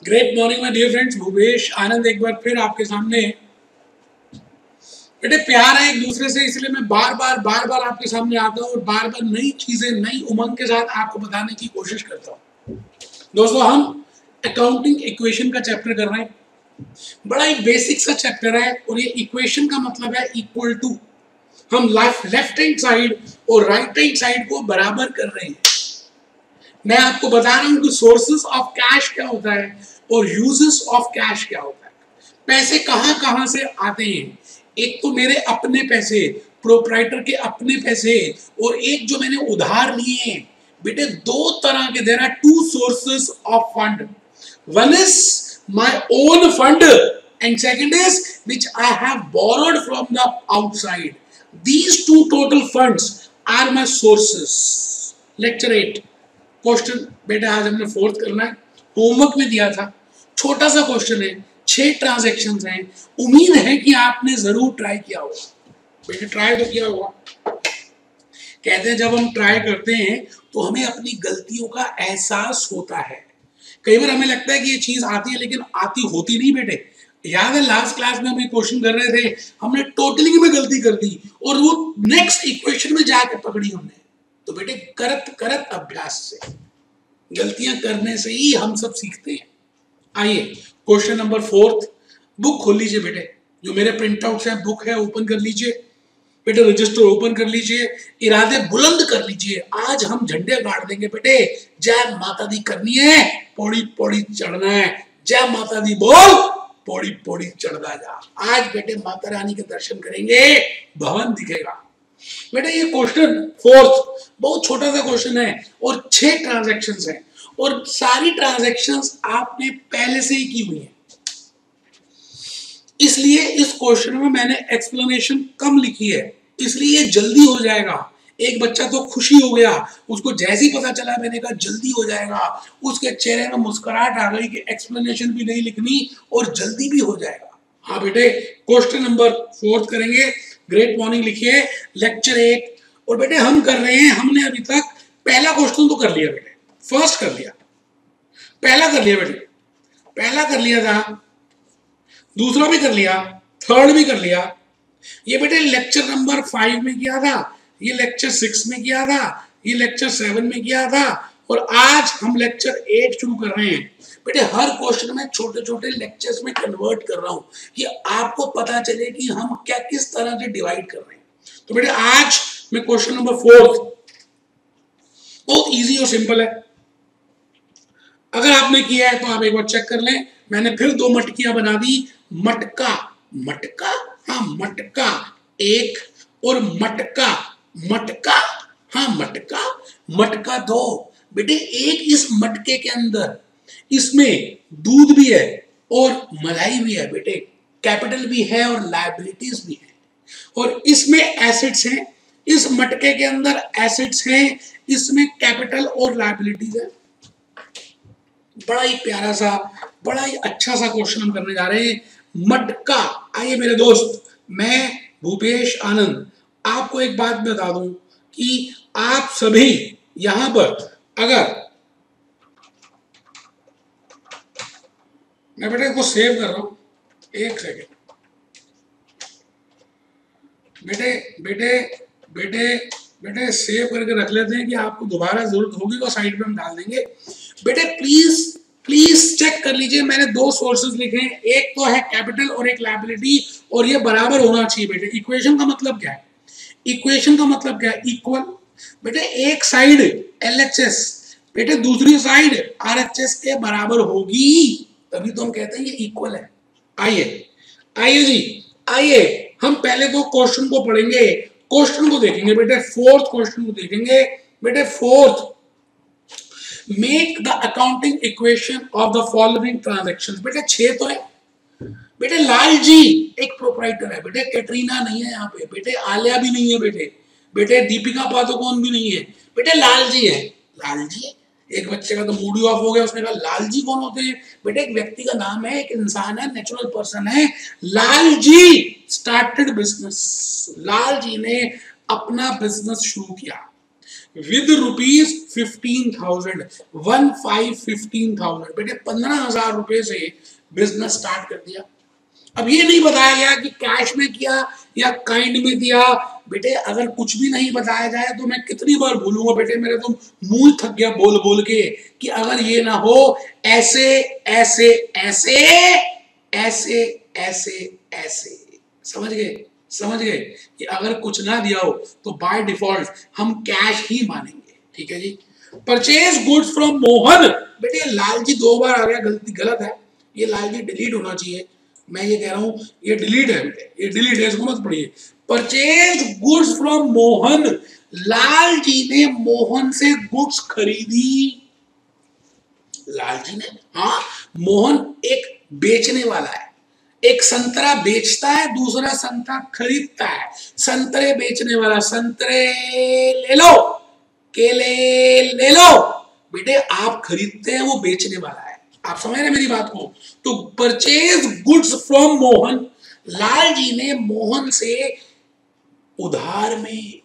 Great morning my dear friends, Bhupesh Anand एक बार फिर आपके सामने। बेटे प्यार है एक दूसरे से, इसलिए मैं बार बार आपके सामने आता हूँ और बार बार नई चीजें नई उमंग के साथ आपको बताने की कोशिश करता हूँ। दोस्तों, हम अकाउंटिंग इक्वेशन का चैप्टर कर रहे हैं। बड़ा ही बेसिक सा चैप्टर है और ये इक्वेशन का मतलब है इक्वल टू। हम लेफ्ट हैंड साइड और राइट हैंड साइड को बराबर कर रहे हैं। मैं आपको बता रहा हूं कि सोर्सेस ऑफ कैश क्या होता है और यूजेस ऑफ कैश क्या होता है। पैसे कहां कहां से आते हैं। एक तो मेरे अपने पैसे, प्रोप्राइटर के अपने पैसे, और एक जो मैंने उधार लिए हैं। बेटे दो तरह के, there are two sources of fund. One is my own fund and second is which I have borrowed from the outside. These two total funds are my sources. Lecture 8 question. बेटा आज हमने फोर्थ करना है, homework में दिया था। छोटा सा क्वेश्चन है, 6 ट्रांजैक्शंस हैं। उम्मीद है कि आपने जरूर ट्राई किया होगा। बेटे ट्राई तो किया होगा। कहते हैं जब हम ट्राई करते हैं तो हमें अपनी गलतियों का एहसास होता है। कई बार हमें लगता है कि ये चीज आती है लेकिन आती होती नहीं। बेटे याद है लास्ट क्लास में हम एक क्वेश्चन कर रहे थे, हमने टोटली में गलती कर दी और वो नेक्स्ट इक्वेशन में जाकर पकड़ी हमने। तो बेटे करत करत अभ्यास से, गलतियां करने से ही हम सब सीखते हैं। आइए क्वेश्चन नंबर 4। बुक खोल लीजिए बेटे, जो मेरे प्रिंट आउट है बुक है ओपन कर लीजिए। बेटे रजिस्टर ओपन कर लीजिए, इरादे बुलंद कर लीजिए। आज हम झंडे गाड़ देंगे बेटे। जय माता दी करनी है, पौड़ी पौड़ी चढ़ना है। जय माता दी बोल, पौड़ी पौड़ी चढ़ना जा। आज बेटे माता रानी के दर्शन करेंगे, भवन दिखेगा। बेटा ये क्वेश्चन 4 बहुत छोटा सा क्वेश्चन है और 6 ट्रांजैक्शंस हैं और सारी ट्रांजैक्शंस आपने पहले से ही की हुई है। इसलिए इस क्वेश्चन में मैंने एक्सप्लेनेशन कम लिखी है, इसलिए ये जल्दी हो जाएगा। एक बच्चा तो खुशी हो गया, उसको जैसे ही पता चला मैंने कहा जल्दी हो जाएगा, उसके चेहरे में मुस्कुराहट आ गई कि एक्सप्लेनेशन भी नहीं लिखनी और जल्दी भी हो जाएगा। हाँ बेटे क्वेश्चन नंबर 4 करेंगे। ग्रेट मॉर्निंग लिखिए, लेक्चर 8। और बेटे हम कर रहे हैं, हमने अभी तक पहला क्वेश्चन तो कर लिया बेटे, फर्स्ट कर लिया, पहला कर लिया बेटे, पहला कर लिया था, दूसरा भी कर लिया, थर्ड भी कर लिया। ये बेटे लेक्चर नंबर 5 में किया था, ये लेक्चर 6 में किया था, ये लेक्चर 7 में किया था और आज हम लेक्चर 8 शुरू कर रहे हैं। बेटे हर क्वेश्चन में छोटे छोटे लेक्चर्स में कन्वर्ट कर रहा हूं कि आपको पता चले कि हम क्या किस तरह से डिवाइड कर रहे हैं। तो बेटे आज मैं क्वेश्चन नंबर 4, बहुत इजी और सिंपल है। अगर आपने किया है तो आप एक बार चेक कर लें। मैंने फिर 2 मटकियां बना दी। मटका मटका, हाँ मटका एक, और मटका मटका, हाँ मटका मटका 2। बेटे एक इस मटके के अंदर, इसमें दूध भी है और मलाई भी है बेटे, कैपिटल भी है और लायबिलिटीज भी है, और इसमें एसेट्स हैं। इस मटके के अंदर एसेट्स हैं, इसमें कैपिटल और लायबिलिटीज है। बड़ा ही प्यारा सा, बड़ा ही अच्छा सा क्वेश्चन हम करने जा रहे हैं। मटका। आइए मेरे दोस्त, मैं भूपेश आनंद आपको एक बात बता दूं कि आप सभी यहां पर, अगर मैं बेटे को सेव कर रहा हूं, एक सेकेंड बेटे बेटे बेटे बेटे सेव करके रख लेते हैं कि आपको दोबारा जरूरत होगी तो साइड पे हम डाल देंगे। बेटे प्लीज प्लीज चेक कर लीजिए, मैंने 2 सोर्सेज लिखे हैं, एक तो है कैपिटल और एक लायबिलिटी, और ये बराबर होना चाहिए बेटे। इक्वेशन का मतलब क्या है, इक्वेशन का मतलब क्या है, इक्वल। बेटे एक साइड LHS बेटे दूसरी साइड RHS के बराबर होगी, तभी तो हम कहते हैं ये इक्वल है। आइए आइए जी, आइए हम पहले तो क्वेश्चन को पढ़ेंगे, क्वेश्चन को देखेंगे बेटे। 4th क्वेश्चन को देखेंगे बेटे। 4th, make the accounting equation of the following transactions. बेटे 6 तो है बेटे। लाल जी एक प्रोप्राइटर है बेटे, कैटरीना नहीं है यहाँ पे बेटे, आलिया भी नहीं है बेटे, बेटे दीपिका पादुकोण भी नहीं है बेटे, लाल जी है। लाल जी, एक बच्चे का तो मूड ही ऑफ हो गया, उसने कहा लाल जी कौन होते हैं। बेटे एक व्यक्ति का नाम है, एक इंसान है, नेचुरल पर्सन है। लाल जी स्टार्टेड बिजनेस, लाल जी ने अपना बिजनेस शुरू किया। विद रुपीज 15,000, 15,000 बेटे 15,000 रुपए से बिजनेस स्टार्ट कर दिया। अब ये नहीं बताया गया कि कैश में किया या काइंड में दिया। बेटे अगर कुछ भी नहीं बताया जाए तो मैं कितनी बार बोलूंगा बेटे, मेरे तो मुंह थक गया बोल बोल के कि अगर ये ना हो ऐसे ऐसे ऐसे ऐसे ऐसे ऐसे, समझ गए? समझ गए कि अगर कुछ ना दिया हो तो बाय डिफॉल्ट हम कैश ही मानेंगे। ठीक है जी। परचेज गुड्स फ्रॉम मोहन, बेटे लालजी 2 बार आ गया, गलती गलत है, ये लालजी डिलीट होना चाहिए। मैं ये कह रहा हूं ये डिलीट है बेटे, ये डिलीट है, इसको मत पढ़िए। Purchase goods from Mohan, Lalji ने मोहन से गुड्स खरीदी। लालजी ने, हाँ, मोहन एक बेचने वाला है, एक संतरा बेचता है, दूसरा संतरा खरीदता है। संतरे बेचने वाला संतरे ले लो, केले ले लो, बेटे आप खरीदते हैं, वो बेचने वाला है। आप समझ रहे हैं मेरी बात को? तो purchase goods from Mohan, Lalji ने मोहन से उधार में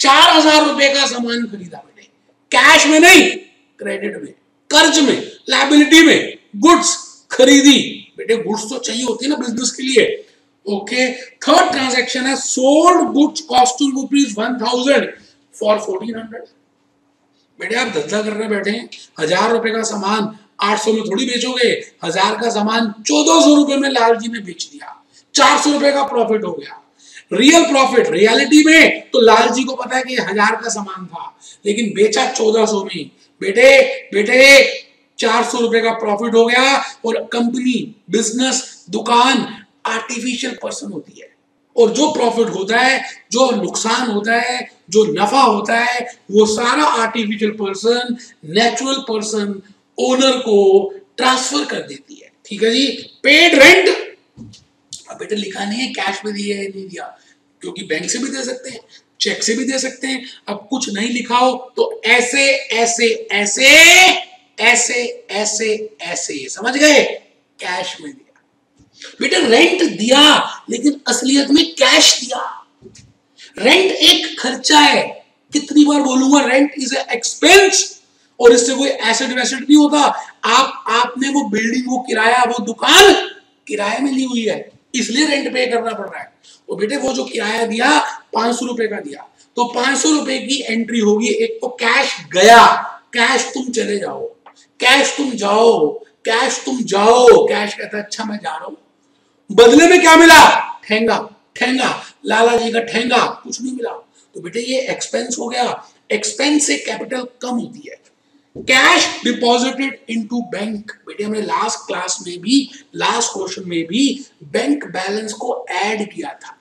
4,000 रुपए का सामान खरीदा बेटे, कैश में नहीं, क्रेडिट में, कर्ज में, लायबिलिटी में गुड्स खरीदी। बेटे गुड्स तो चाहिए होती है ना बिजनेस के लिए। ओके, थर्ड ट्रांजैक्शन है sold goods costing rupees 1,000 for 1,400। बेटे आप धंधा करने बैठे हैं, 1,000 रुपए का सामान 800 में थोड़ी बेचोगे। 1,000 का सामान 1,400 रुपए में लालजी ने बेच दिया, 400 रुपए का प्रॉफिट हो गया। रियल प्रॉफिट रियलिटी में तो लालजी को पता है कि 1,000 का सामान था, लेकिन बेचा 1,400 में। बेटे बेटे 400 रुपए का प्रॉफिट हो गया। और कंपनी, बिजनेस, दुकान आर्टिफिशियल पर्सन होती है, और जो प्रॉफिट होता है, जो नुकसान होता है, जो नफा होता है, वो सारा artificial person natural person owner को ट्रांसफर कर देती है। ठीक है जी। पेड रेंट, अब बेटे लिखा नहीं है कैश में दिया है नहीं दिया, क्योंकि बैंक से भी दे सकते हैं, चेक से भी दे सकते हैं। अब कुछ नहीं लिखा हो तो ऐसे ऐसे ऐसे ऐसे ऐसे ऐसे, समझ गए? कैश में दिया। बेटे रेंट दिया लेकिन असलियत में कैश दिया। रेंट एक खर्चा है, कितनी बार बोलूंगा, रेंट इज ए एक्सपेंस, और इससे कोई एसेट वैसेट नहीं होता। आपने वो बिल्डिंग, वो किराया, वो दुकान किराए में ली हुई है, इसलिए रेंट पे करना पड़ रहा है। तो बेटे वो जो किराया दिया 500 रुपए का दिया, तो 500 रुपए की एंट्री होगी। एक तो कैश गया, कैश तुम चले जाओ, कैश तुम जाओ, कैश तुम जाओ, कैश कहता है अच्छा मैं जा रहा हूं। बदले में क्या मिला? ठेंगा, ठेंगा, लाला जी का ठेंगा, कुछ नहीं मिला। तो बेटे ये एक्सपेंस हो गया। एक्सपेंस से कैपिटल कम होती है। कैश डिपॉजिटेड इनटू बैंक, बेटे हमने लास्ट क्लास में भी, लास्ट क्वेश्चन में भी बैंक बैलेंस को ऐड किया था।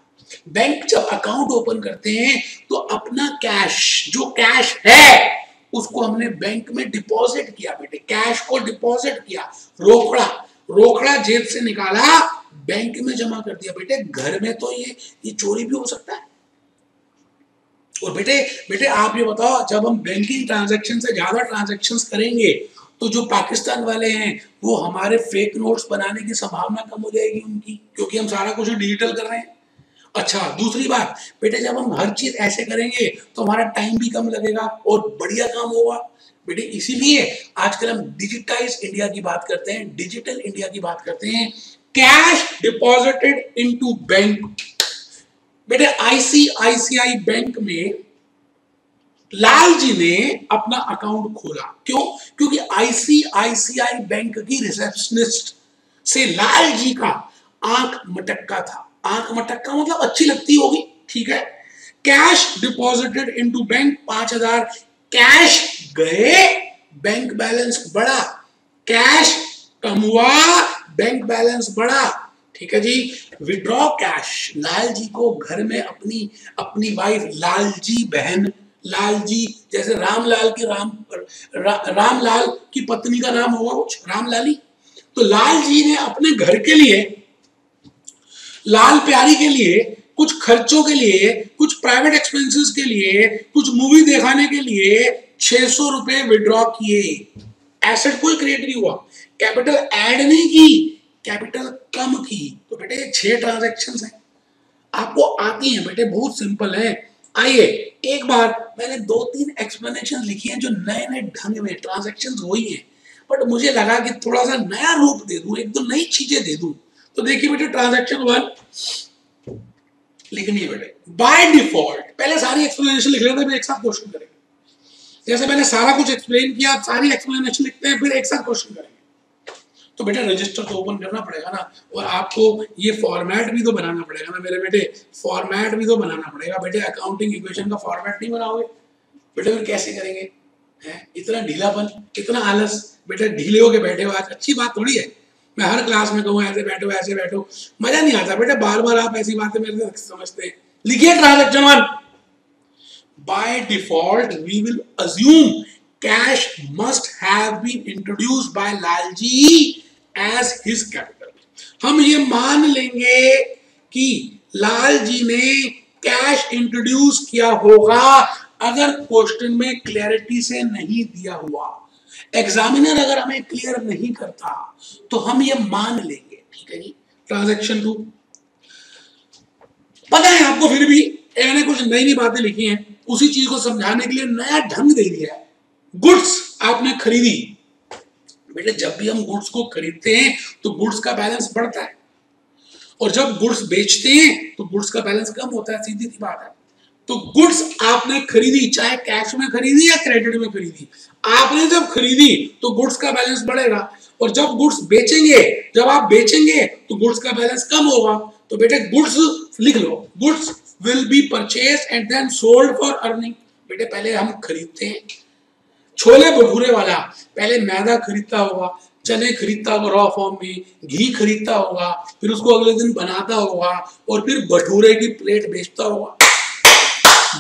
बैंक जब अकाउंट ओपन करते हैं तो अपना कैश, जो कैश है उसको हमने बैंक में डिपॉजिट किया। बेटे कैश को डिपॉजिट किया, रोकड़ा, रोकड़ा जेब से निकाला, बैंक में जमा कर दिया। बेटे घर में तो ये चोरी भी हो सकता है। और बेटे बेटे आप ये बताओ, जब हम बैंकिंग ट्रांजैक्शन से ज्यादा ट्रांजैक्शंस करेंगे तो जो पाकिस्तान वाले हैं वो हमारे फेक नोट्स बनाने की संभावना कम हो जाएगी उनकी, क्योंकि हम सारा कुछ डिजिटल कर रहे हैं। अच्छा दूसरी बात बेटे, जब हम हर चीज ऐसे करेंगे तो हमारा टाइम भी कम लगेगा और बढ़िया काम होगा। बेटे इसीलिए आजकल हम डिजिटाइज इंडिया की बात करते हैं, डिजिटल इंडिया की बात करते हैं। कैश डिपॉजिटेड इनटू बैंक, बेटे आईसीआईसीआई बैंक में लालजी ने अपना अकाउंट खोला। क्यों? क्योंकि आईसीआईसीआई बैंक की रिसेप्शनिस्ट से लालजी का आंख मटक्का था। आंख मटक्का मतलब अच्छी लगती होगी, ठीक है। Cash deposited into bank 5,000, cash गए, बैंक बैलेंस बढ़ा, कैश कम हुआ, बैंक बैलेंस बढ़ा। ठीक है जी। विड्रॉ कैश, लालजी को घर में अपनी वाइफ, लालजी बहन, लालजी जैसे रामलाल की रामलाल की पत्नी का नाम होगा कुछ रामलाली, तो लालजी ने अपने घर के लिए, लाल प्यारी के लिए, कुछ खर्चों के लिए, कुछ प्राइवेट एक्सपेंसेस के लिए, कुछ मूवी दिखाने के लिए 600 रुपए विड्रॉ किए। एसेट कोई क्रिएट नहीं हुआ, कैपिटल ऐड नहीं की, कैपिटल कम की। तो बेटे 6 ट्रांजैक्शंस हैं, आपको आती हैं बेटे, बहुत सिंपल है। आइए एक बार, मैंने 2-3 एक्सप्लेनेशन लिखी हैं जो नए नए ढंग में, ट्रांजैक्शंस वही हैं बट मुझे लगा कि थोड़ा सा नया रूप दे दूं, एक दो नई चीजें दे दूं। तो देखिए बेटे, ट्रांजैक्शन 1 लिखनी है बेटे। बाय डिफॉल्ट पहले सारी एक्सप्लेनेशन लिख लेते हैं, फिर एक साथ क्वेश्चन करेंगे। जैसे मैंने सारा कुछ एक्सप्लेन किया, सारी एक्सप्लेनेशन लिखते हैं, फिर एक साथ क्वेश्चन करेंगे। तो बेटा रजिस्टर तो ओपन करना पड़ेगा ना, और आपको ये फॉर्मेट भी तो बनाना पड़ेगा ना मेरे बेटे, फॉर्मेट भी तो बनाना पड़ेगा बेटे। अकाउंटिंग इक्वेशन का फॉर्मेट नहीं बनाओगे बेटे फिर कैसे करेंगे? इतना ढीलापन, इतना आलस, बेटा ढीले होके बैठे हो आज, अच्छी बात थोड़ी है। मैं हर क्लास में कहूँ ऐसे बैठो ऐसे बैठो, मजा नहीं आता बेटा, बार बार आप ऐसी बातें मेरे से समझते हैं। लिखिए transaction 1। By default we will assume cash must have been introduced by Lalji as his capital. हम ये मान लेंगे कि लाल जी ने कैश इंट्रोड्यूस किया होगा, अगर क्वेश्चन में क्लैरिटी से नहीं दिया हुआ, एग्जामिनर अगर हमें क्लियर नहीं करता तो हम ये मान लेंगे, ठीक है जी। ट्रांजैक्शन 2 पता है आपको, फिर भी मैंने कुछ नई नई बातें लिखी हैं, उसी चीज को समझाने के लिए नया ढंग दे दिया है। गुड्स आपने खरीदी बेटे, जब भी हम गुड्स को खरीदते हैं तो गुड्स का बैलेंस बढ़ता है, और जब गुड्स बेचते हैं तो गुड्स का बैलेंस कम होता है, सीधी सी बात है। तो गुड्स आपने खरीदी, चाहे कैश में खरीदी या क्रेडिट में खरीदी, आपने जब खरीदी तो गुड्स का बैलेंस बढ़ेगा, और जब गुड्स बेचेंगे, जब आप बेचेंगे तो गुड्स का बैलेंस कम होगा। तो बेटे गुड्स लिख लो, goods will be purchase and then sold for earning. बेटे पहले हम खरीदते हैं, छोले भटूरे वाला पहले मैदा खरीदता होगा, चने खरीदता होगा रॉ फॉर्म में, घी खरीदता होगा, फिर उसको अगले दिन बनाता होगा, और फिर भटूरे की प्लेट बेचता होगा।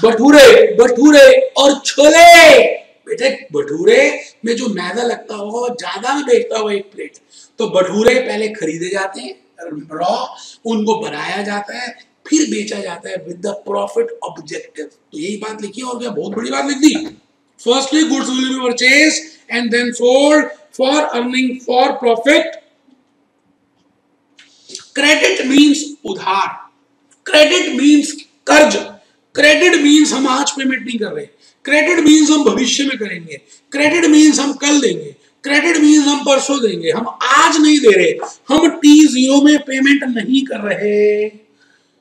भटूरे भटूरे और छोले, बेटे भटूरे में जो मैदा लगता होगा वो ज्यादा में बेचता होगा एक प्लेट। तो भटूरे पहले खरीदे जाते हैं रॉ, उनको बनाया जाता है, फिर बेचा जाता है विद द प्रॉफिट ऑब्जेक्टिव। तो यही बात लिखी है, और क्या बहुत बड़ी बात लिख दी। Firstly, goods will be purchased and then sold for earning for profit. Credit means उधार, credit means कर्ज, credit means हम आज पेमेंट नहीं कर रहे, credit means हम भविष्य में करेंगे, credit means हम कल देंगे, credit means हम परसों देंगे, हम आज नहीं दे रहे, हम T0 में पेमेंट नहीं कर रहे।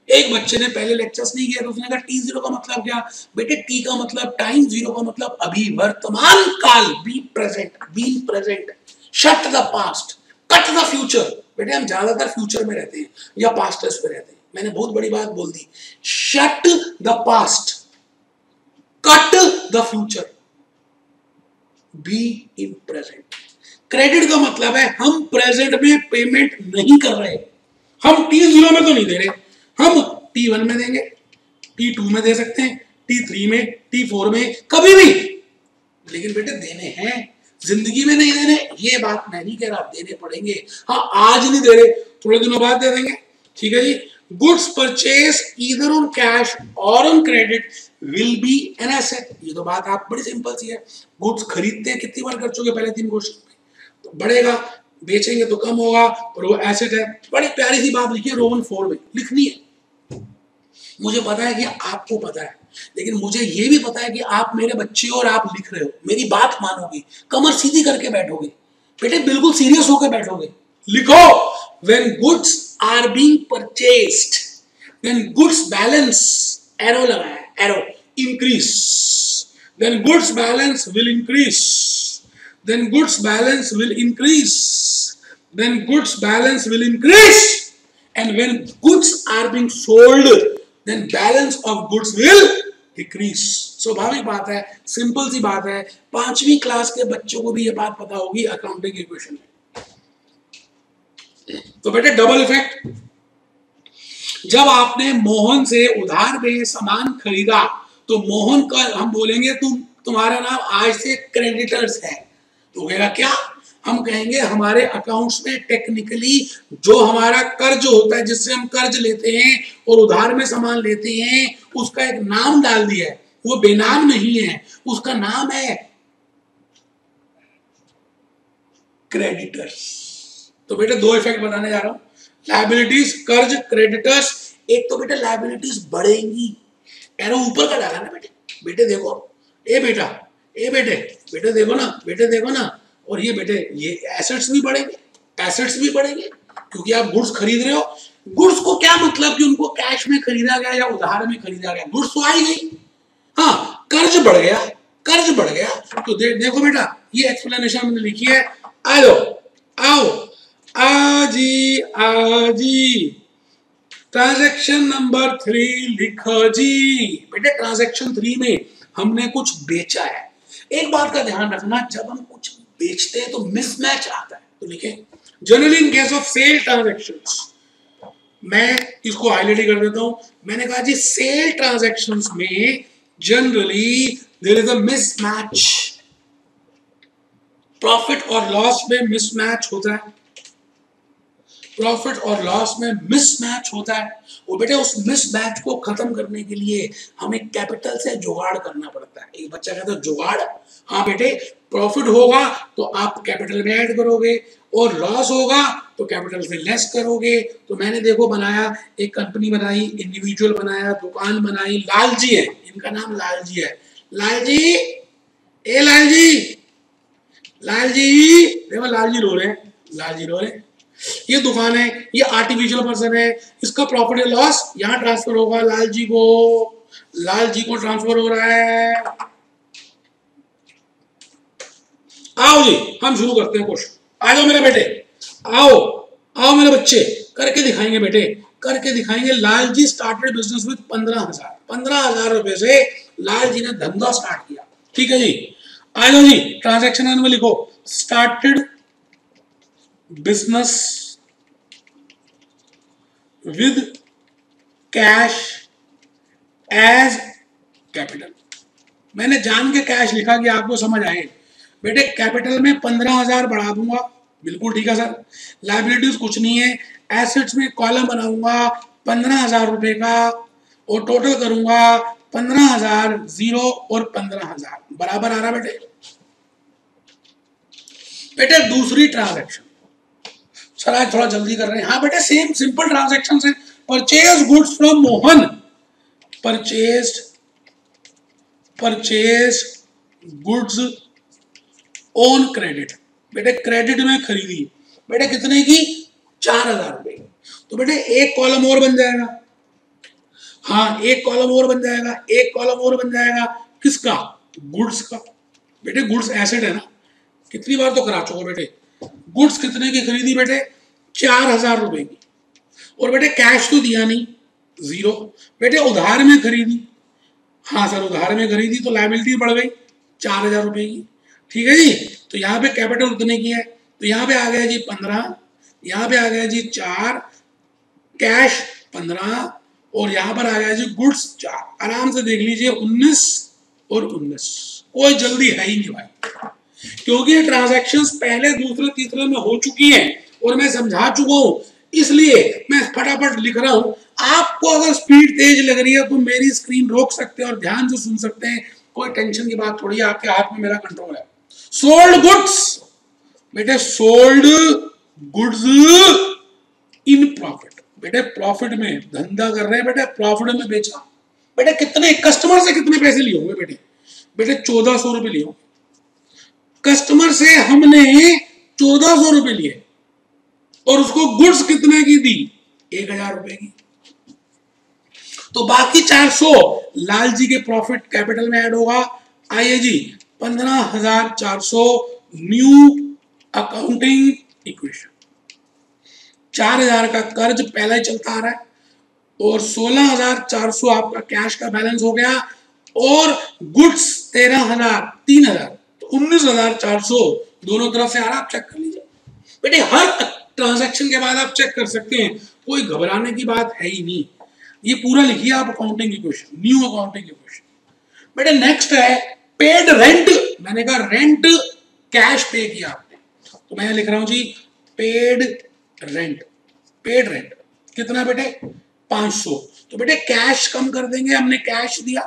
एक बच्चे ने पहले लेक्चर्स नहीं किया तो उसने कहा T0 का मतलब क्या? बेटे टी का मतलब टाइम, जीरो का मतलब अभी, वर्तमान काल, be present, shut the past, cut the future. बेटे हम ज्यादातर फ्यूचर में रहते हैं या पास्ट टेंस में रहते हैं, मैंने बहुत बड़ी बात बोल दी, shut the past, cut the future, be in present. Credit का मतलब है हम प्रेजेंट में पेमेंट नहीं कर रहे, हम T0 में तो नहीं दे रहे, हम T1 में देंगे, T2 में दे सकते हैं, T3 में, T4 में, कभी भी, लेकिन बेटे देने हैं, जिंदगी में नहीं देने, ये बात मैं नहीं कह रहा, देने पड़ेंगे। हाँ आज नहीं दे रहे, थोड़े दिनों बाद दे देंगे, ठीक है जी। Goods purchase either on cash or on credit will be an asset. ये तो बात आप बड़ी सिंपल सी है, गुड्स खरीदते हैं, कितनी बार कर चुके पहले 3 क्वेश्चन में, तो बढ़ेगा, बेचेंगे तो कम होगा, और वो एसेट है। बड़ी प्यारी सी बात लिखी है, रोमन 4 में लिखनी है। मुझे पता है कि आपको पता है, लेकिन मुझे ये भी पता है कि आप मेरे बच्चे और आप लिख रहे हो, मेरी बात मानोगे, कमर सीधी करके बैठोगे, बेटे बिल्कुल सीरियस होकर बैठोगे। लिखो, when goods are being purchased, when goods balance, arrow लगाया, arrow, increase, then goods balance will increase, then goods balance will increase, then goods balance will increase, and when goods are being sold then balance of goods will decrease। स्वाभाविक बात है, simple सी बात है, 5वीं class के बच्चों को भी ये बात पता होगी अकाउंटिंग इक्वेशन में। तो बेटे डबल इफेक्ट, जब आपने मोहन से उधार में सामान खरीदा तो मोहन का हम बोलेंगे तुम्हारा नाम आज से क्रेडिटर्स है, तो कहेगा क्या? हम कहेंगे हमारे अकाउंट्स में टेक्निकली जो हमारा कर्ज होता है, जिससे हम कर्ज लेते हैं और उधार में सामान लेते हैं, उसका एक नाम डाल दिया है, वो बेनाम नहीं है, उसका नाम है क्रेडिटर्स। तो बेटे 2 इफेक्ट बताने जा रहा हूं, लायबिलिटीज, कर्ज, क्रेडिटर्स। एक तो बेटे लायबिलिटीज बढ़ेंगी, एरो ऊपर का डाला ना बेटे, बेटे देखो, ए बेटा, ए बेटे, बेटे देखो ना, बेटे देखो ना, और ये बेटे ये एसेट्स भी बढ़ेंगे, एसेट्स भी बढ़ेंगे, क्योंकि आप गुड्स खरीद रहे हो। गुड्स को क्या मतलब कि उनको कैश में खरीदा गया या उधार में खरीदा गया, गुड्स तो आई गई। हाँ, कर्ज बढ़ गया, कर्ज बढ़ गया, तो देखो बेटा ये एक्सप्लेनेशन हमने लिखी है। आओ आओ आजी आजी, ट्रांजैक्शन नंबर 3 लिखो जी। बेटे ट्रांजैक्शन 3 में हमने कुछ बेचा है। एक बात का ध्यान रखना, जब हम कुछ बेचते हैं तो मिसमैच आता है, तो लिखे generally in case of sale transactions, मैं इसको हाईलाइट कर देता हूं। मैंने कहा जी सेल ट्रांजैक्शंस में generally there is a mismatch, profit और लॉस में मिसमैच होता है, प्रॉफिट और लॉस में मिसमैच होता है। और बेटे उस मिसमैच को खत्म करने के लिए हमें कैपिटल से जुगाड़ करना पड़ता है। एक बच्चा कहता है जुगाड़, हाँ बेटे, प्रॉफिट होगा तो आप कैपिटल में ऐड करोगे, और लॉस होगा तो कैपिटल से लेस करोगे। तो मैंने देखो बनाया, एक कंपनी बनाई, इंडिविजुअल बनाया, दुकान बनाई, लालजी है, इनका नाम लालजी है। लालजी, ए लालजी, लालजी, देखो लालजी रो रहे हैं, लालजी रो रहे हैं। ये दुकान है, ये आर्टिफिशियल पर्सन है, इसका प्रॉफिट या लॉस यहां ट्रांसफर होगा लालजी को, लालजी को ट्रांसफर हो रहा है। आओ जी हम शुरू करते हैं क्वेश्चन। आ जाओ मेरे बेटे, आओ आओ मेरे बच्चे, करके दिखाएंगे बेटे, करके दिखाएंगे। लालजी स्टार्टेड बिजनेस विद 15,000, 15,000 रुपए से लालजी ने धंधा स्टार्ट किया। ठीक है जी, आ जाओ जी, ट्रांजैक्शन में लिखो started business with cash as capital. मैंने जान के कैश लिखा कि आपको समझ आए। बेटे कैपिटल में 15,000 बढ़ा दूंगा, बिल्कुल ठीक है सर। लायबिलिटीज कुछ नहीं है, एसेट्स में कॉलम बनाऊंगा 15,000 रुपए का, और टोटल करूंगा 15,000, 0 और 15,000 बराबर आ रहा बेटे। बेटे दूसरी ट्रांजैक्शन, सर आज थोड़ा जल्दी कर रहे हैं। हाँ बेटे सेम सिंपल ट्रांजैक्शन है। Purchase goods from Mohan, purchase goods on credit. बेटे क्रेडिट में खरीदी, बेटे कितने की, 4,000 रुपए। तो बेटे एक कॉलम और बन जाएगा, हाँ एक कॉलम और बन जाएगा, एक कॉलम और बन जाएगा, किसका, गुड्स का। बेटे गुड्स एसेट है ना, कितनी बार तो करा चुका बेटे। गुड्स कितने की खरीदी बेटे, 4,000 रुपए की। और बेटे कैश तो दिया नहीं, 0। बेटे उधार में खरीदी, हाँ सर उधार में खरीदी, तो लायबिलिटी बढ़ गई 4,000 रुपए की। ठीक है जी, तो यहाँ पे कैपिटल उतने की है, तो यहाँ पे आ गया जी 15, यहाँ पे आ गया जी 4, कैश 15, और यहाँ पर आ गया जी गुड्स 4। आराम से देख लीजिए 19 और 19, कोई जल्दी है ही नहीं भाई, क्योंकि ये ट्रांजैक्शंस पहले दूसरे तीसरे में हो चुकी हैं और मैं समझा चुका हूं, इसलिए मैं फटाफट लिख रहा हूं। आपको अगर स्पीड तेज लग रही है तो मेरी स्क्रीन रोक सकते हैं और ध्यान से सुन सकते हैं, कोई टेंशन की बात थोड़ी है, आपके हाथ में मेरा कंट्रोल है। सोल्ड गुड्स, बेटे सोल्ड गुड्स इन प्रॉफिट। बेटे प्रॉफिट में धंधा कर रहे हैं, बेटे प्रॉफिट में बेचा। बेटे कितने कस्टमर से कितने पैसे लिए होंगे बेटे, बेटे 1,400 रुपए लिए होंगे। कस्टमर से हमने 1,400 रुपए लिए और उसको गुड्स कितने की दी, 1,000 रुपए की। तो बाकी 400 लालजी के प्रॉफिट कैपिटल में ऐड होगा। आइए जी 15,400 न्यू अकाउंटिंग इक्वेशन। 4,000 का कर्ज पहले ही चलता आ रहा है और 16,400 आपका कैश का बैलेंस हो गया, और गुड्स 13,000, 3,000, तो 19,400 दोनों तरफ से आ रहा। आप चेक कर लीजिए बेटे, हर ट्रांजैक्शन के बाद आप चेक कर सकते हैं, कोई घबराने की बात है ही नहीं। ये पूरा लिखिए आप accounting equation, new accounting equation. बेटे नेक्स्ट है पेड रेंट। मैंने कहा रेंट कैश पे किया आपने, तो मैं लिख रहा हूं जी पेड रेंट। पेड रेंट कितना बेटे, 500। तो बेटे कैश कम कर देंगे, हमने कैश दिया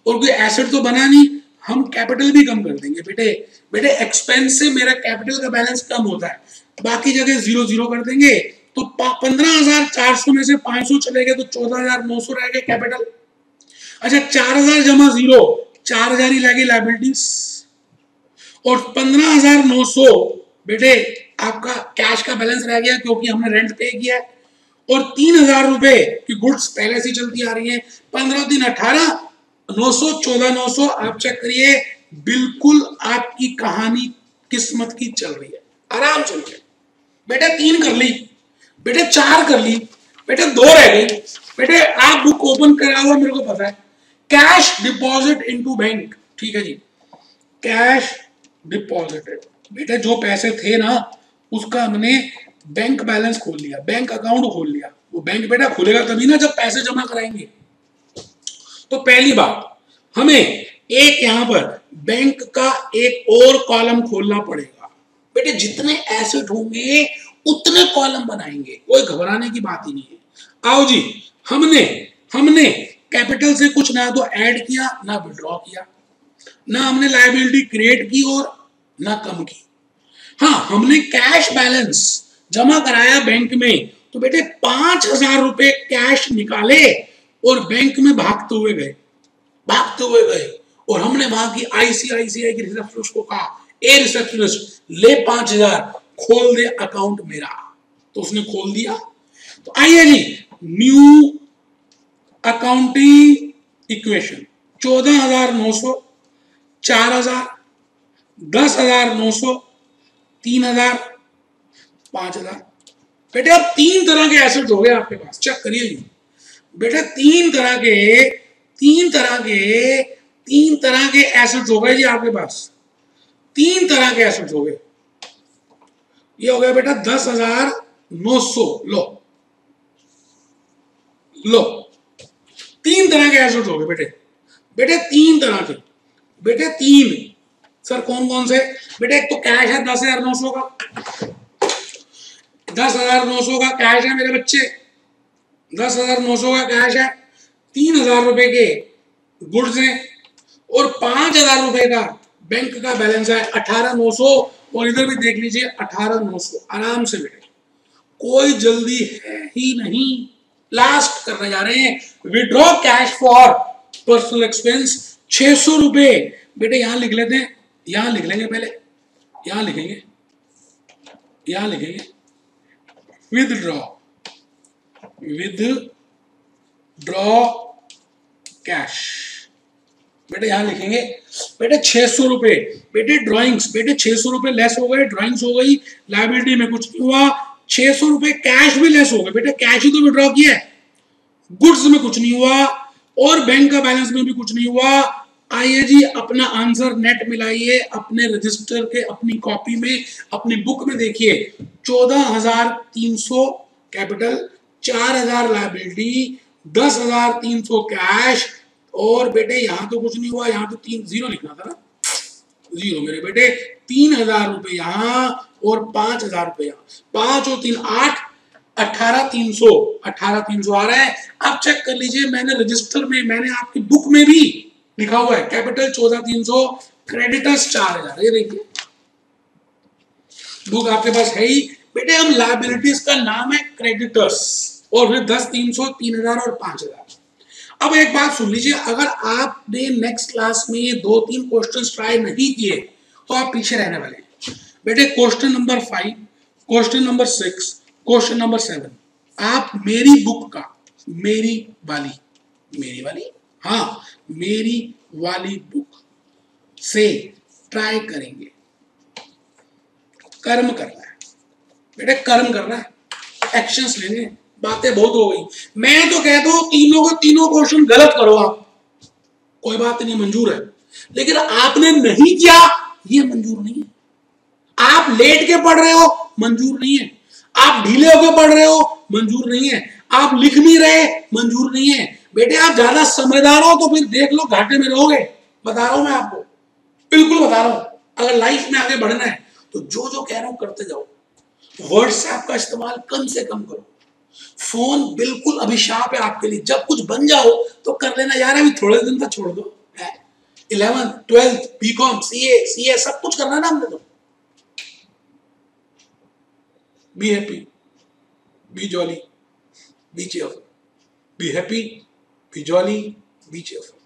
और कोई एसेट तो बना नहीं, हम कैपिटल भी कम कर देंगे। बेटे एक्सपेंस से मेरा कैपिटल का बैलेंस कम होता है, बाकी जगह 0 कर देंगे। तो 15,400 में से 500 चले गए तो 14,900 रह गए कैपिटल। अच्छा 4000 जमा 0, 4000 ही लगे लाइबिलिटीज, और 15,900 बेटे आपका कैश का बैलेंस रह गया क्योंकि हमने रेंट पे किया है, और 3,000 रुपए की गुड्स पहले से चलती आ रही है। 15 3 18, 900 14 900, आप चेक करिए, बिल्कुल आपकी कहानी किस्मत की चल रही है, आराम चल रही है। बेटे 3 कर ली, बेटे 4 कर ली, बेटे 2 रह गई। बेटे आप बुक ओपन करा हुआ मेरे को पता है, कैश डिपॉजिट इनटू बैंक, ठीक है जी, कैश डिपॉजिटेड। बेटे जो पैसे थे ना उसका हमने बैंक बैलेंस खोल लिया, बैंक अकाउंट खोल लिया। वो बैंक बेटा खुलेगा तभी ना जब पैसे जमा कराएंगे। तो पहली बात हमें एक यहां पर बैंक का एक और कॉलम खोलना पड़ेगा। बेटे जितने एसेट होंगे उतने कॉलम बनाएंगे, कोई घबराने की बात ही नहीं है। आओ जी, हमने कैपिटल से कुछ ना तो ऐड किया ना विड्रॉ किया, ना हमने लायबिलिटी क्रिएट की और ना कम की। हाँ, हमने कैश बैलेंस जमा कराया बैंक में, तो बेटे 5,000 रुपए कैश निकाले और बैंक में भागते हुए गए, और हमने वहां की आईसीआईसीआई की रिसेप्शनिस्ट को कहा, ए रिसेप्शनिस्ट ले 5,000, खोल दे अकाउंट मेरा। तो उसने खोल दिया। तो आइए जी, न्यू अकाउंटिंग इक्वेशन, 14,900, 4,000, 10,900, 3,000, 5,000। बेटे अब 3 तरह के एसेट हो गए आपके पास, चेक करिए जी। बेटे 3 तरह के एसेट हो गए जी आपके पास, 3 तरह के एसेट हो गए। ये हो गया बेटा 10,900, लो 3 तरह के एसेट हो गए बेटे 3 तरह के। बेटे 3 सर कौन कौन से? बेटे एक तो कैश है 10,900 का, 10,900 का कैश है मेरे बच्चे, 10,900 का कैश है। 3,000 रुपए के गुड्स हैं और 5,000 रुपए का बैंक का बैलेंस है 18,900, और इधर भी देख लीजिए 18,900। आराम से बेटे, कोई जल्दी है ही नहीं। लास्ट करने जा रहे हैं, withdraw cash for personal expense 600 रुपए। बेटे यहां लिख लेते हैं, यहां लिख लेंगे, पहले यहां लिखेंगे विदड्रॉ कैश। बेटे यहां लिखेंगे बेटे 600 रुपए। बेटे ड्राइंग्स, बेटे 600 रुपए लेस हो गए, ड्राइंग्स हो गई, लाइबिलिटी में कुछ नहीं हुआ, 600 रुपए कैश भी लेस हो गए। बेटे कैश ही तो विड्रॉ किया है, गुड्स में कुछ नहीं हुआ और बैंक का बैलेंस में भी कुछ नहीं हुआ। आइए जी, अपना आंसर नेट मिलाइए अपने रजिस्टर के, अपनी कॉपी में, अपनी बुक में देखिए। 14,300 कैपिटल, 4,000 लाइबिलिटी, 10,300 कैश, और बेटे यहां तो कुछ नहीं हुआ, यहां तो 3 0 लिखना था ना, 0 मेरे बेटे। 3,000 रुपए यहां और 5,000 रुपए यहां, 5 और 3 8, 18,300 आ रहा है। अब चेक कर लीजिए, मैंने रजिस्टर में, मैंने आपकी बुक में भी लिखा हुआ है कैपिटल 14,300, क्रेडिटर्स 4,000। ये देखिए बुक आपके पास है ही बेटे। हम लायबिलिटीज का नाम है क्रेडिटर्स, और फिर 10,300, 3,000 और 5,000। अब एक बात सुन लीजिए, अगर आपने नेक्स्ट क्लास में 2-3 क्वेश्चंस ट्राई नहीं किए तो आप पीछे रहने वाले हैं बेटे। Question number 5, question number 6, question number 7 आप मेरी बुक का, मेरी वाली बुक से ट्राई करेंगे। कर्म करना है बेटे, कर्म करना है, एक्शंस लेने। बातें बहुत हो गई, मैं तो कहता हूं तीनों क्वेश्चन गलत करो आप, कोई बात नहीं, मंजूर है। लेकिन आपने नहीं किया, ये मंजूर नहीं है। आप लेट के पढ़ रहे हो, मंजूर नहीं है। आप ढीले होकर पढ़ रहे हो, मंजूर नहीं है। आप लिख नहीं रहे, मंजूर नहीं है। बेटे आप ज्यादा समझदार हो तो फिर देख लो घाटे में रहोगे, बता रहा हूं मैं आपको, बिल्कुल बता रहा हूं। अगर लाइफ में आगे बढ़ना है तो जो कह रहा हूं करते जाओ। व्हाट्सएप का इस्तेमाल कम से कम करो। फोन बिल्कुल अभिशाप है आपके लिए, जब कुछ बन जाओ तो कर लेना यार, अभी थोड़े दिन तक छोड़ दो। 11th 12th बीकॉम सीए सब कुछ करना ना हमने तो। Be happy, B jolly, B cheerful, be happy, B jolly, B cheerful.